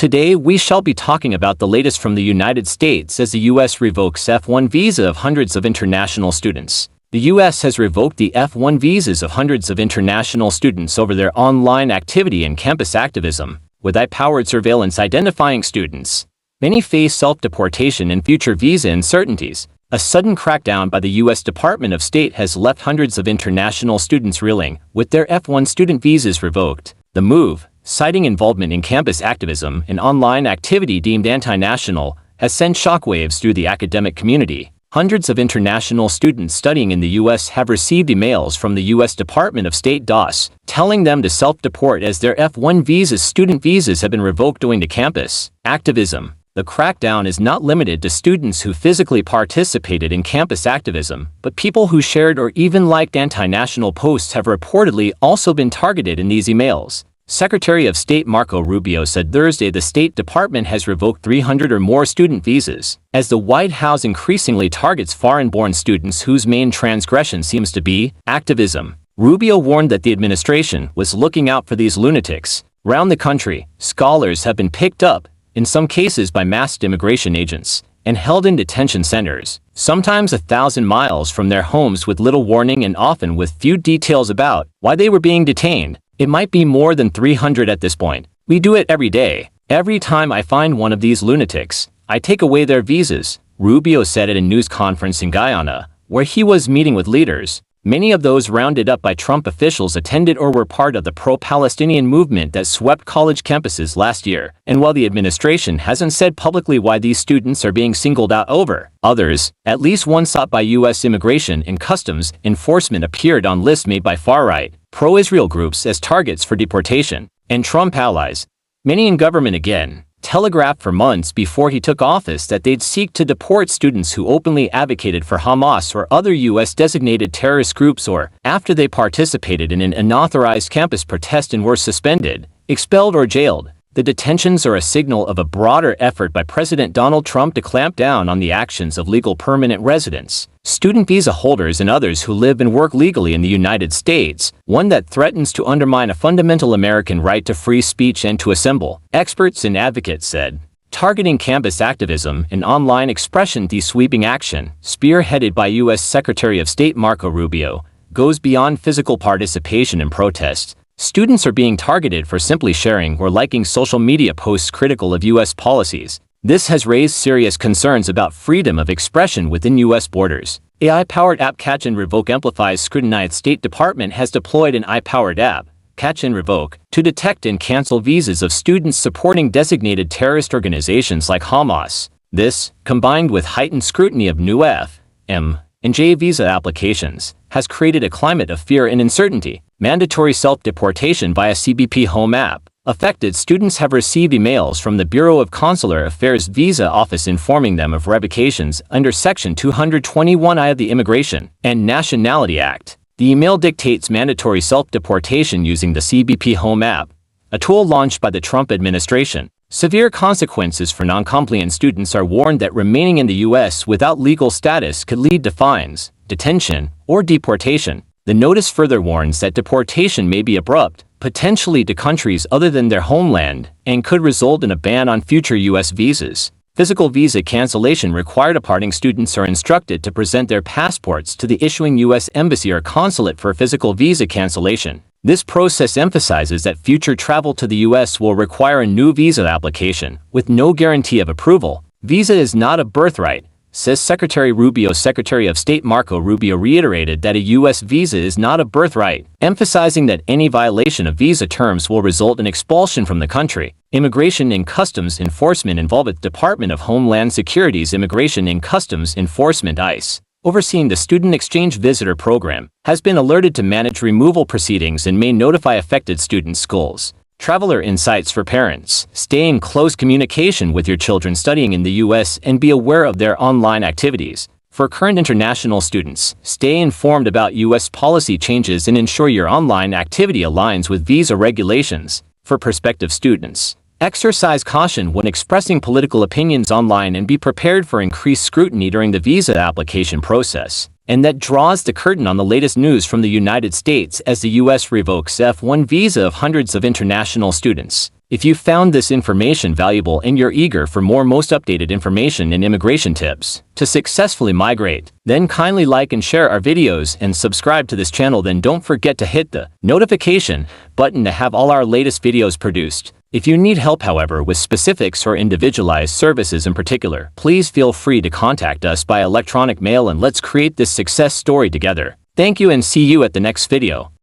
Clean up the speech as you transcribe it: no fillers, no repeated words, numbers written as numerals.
Today we shall be talking about the latest from the United States as the U.S. revokes F1 visa of hundreds of international students. The U.S. has revoked the F1 visas of hundreds of international students over their online activity and campus activism, with high-powered surveillance identifying students. Many face self-deportation and future visa uncertainties. A sudden crackdown by the U.S. Department of State has left hundreds of international students reeling, with their F1 student visas revoked. The move, citing involvement in campus activism and online activity deemed anti-national, has sent shockwaves through the academic community. Hundreds of international students studying in the U.S. have received emails from the U.S. Department of State DOS, telling them to self-deport as their F1 student visas have been revoked owing to campus activism. The crackdown is not limited to students who physically participated in campus activism, but people who shared or even liked anti-national posts have reportedly also been targeted in these emails. Secretary of State Marco Rubio said Thursday the State Department has revoked 300 or more student visas, as the White House increasingly targets foreign-born students whose main transgression seems to be activism. Rubio warned that the administration was looking out for these lunatics. Around the country, scholars have been picked up, in some cases by masked immigration agents, and held in detention centers, sometimes 1,000 miles from their homes with little warning and often with few details about why they were being detained. It might be more than 300 at this point. We do it every day. Every time I find one of these lunatics, I take away their visas, Rubio said at a news conference in Guyana, where he was meeting with leaders. Many of those rounded up by Trump officials attended or were part of the pro-Palestinian movement that swept college campuses last year, and while the administration hasn't said publicly why these students are being singled out over others, at least one sought by U.S. Immigration and Customs Enforcement appeared on lists made by far-right, pro-Israel groups as targets for deportation, and Trump allies. Many in government again telegraphed for months before he took office that they'd seek to deport students who openly advocated for Hamas or other U.S.-designated terrorist groups or after they participated in an unauthorized campus protest and were suspended, expelled or jailed. The detentions are a signal of a broader effort by President Donald Trump to clamp down on the actions of legal permanent residents, student visa holders and others who live and work legally in the United States, one that threatens to undermine a fundamental American right to free speech and to assemble, experts and advocates said. Targeting campus activism and online expression, the sweeping action, spearheaded by U.S. Secretary of State Marco Rubio, goes beyond physical participation in protests. Students are being targeted for simply sharing or liking social media posts critical of U.S. policies. This has raised serious concerns about freedom of expression within U.S. borders. AI-powered app Catch and Revoke amplifies scrutiny. The State Department has deployed an AI-powered app, Catch and Revoke, to detect and cancel visas of students supporting designated terrorist organizations like Hamas. This, combined with heightened scrutiny of new F, M, and J visa applications, has created a climate of fear and uncertainty. Mandatory self-deportation via CBP Home App. Affected students have received emails from the Bureau of Consular Affairs Visa Office informing them of revocations under Section 221I of the Immigration and Nationality Act. The email dictates mandatory self-deportation using the CBP Home App, a tool launched by the Trump administration. Severe consequences for non-compliant students are warned that remaining in the U.S. without legal status could lead to fines, detention, or deportation. The notice further warns that deportation may be abrupt, potentially to countries other than their homeland, and could result in a ban on future U.S. visas. Physical visa cancellation required. Departing students are instructed to present their passports to the issuing U.S. embassy or consulate for physical visa cancellation. This process emphasizes that future travel to the U.S. will require a new visa application, with no guarantee of approval. Visa is not a birthright, says Secretary Rubio. Secretary of State Marco Rubio reiterated that a U.S. visa is not a birthright, emphasizing that any violation of visa terms will result in expulsion from the country. Immigration and Customs Enforcement involved Department of Homeland Security's Immigration and Customs Enforcement ICE, overseeing the Student Exchange Visitor Program, has been alerted to manage removal proceedings and may notify affected students' schools. Traveler insights for parents. Stay in close communication with your children studying in the U.S. and be aware of their online activities. For current international students, stay informed about U.S. policy changes and ensure your online activity aligns with visa regulations. For prospective students, exercise caution when expressing political opinions online and be prepared for increased scrutiny during the visa application process. And that draws the curtain on the latest news from the United States as the U.S. revokes F1 visa of hundreds of international students. If you found this information valuable and you're eager for more most updated information and immigration tips to successfully migrate, then kindly like and share our videos and subscribe to this channel. Then don't forget to hit the notification button to have all our latest videos produced. If you need help, however, with specifics or individualized services in particular, please feel free to contact us by electronic mail and let's create this success story together. Thank you and see you at the next video.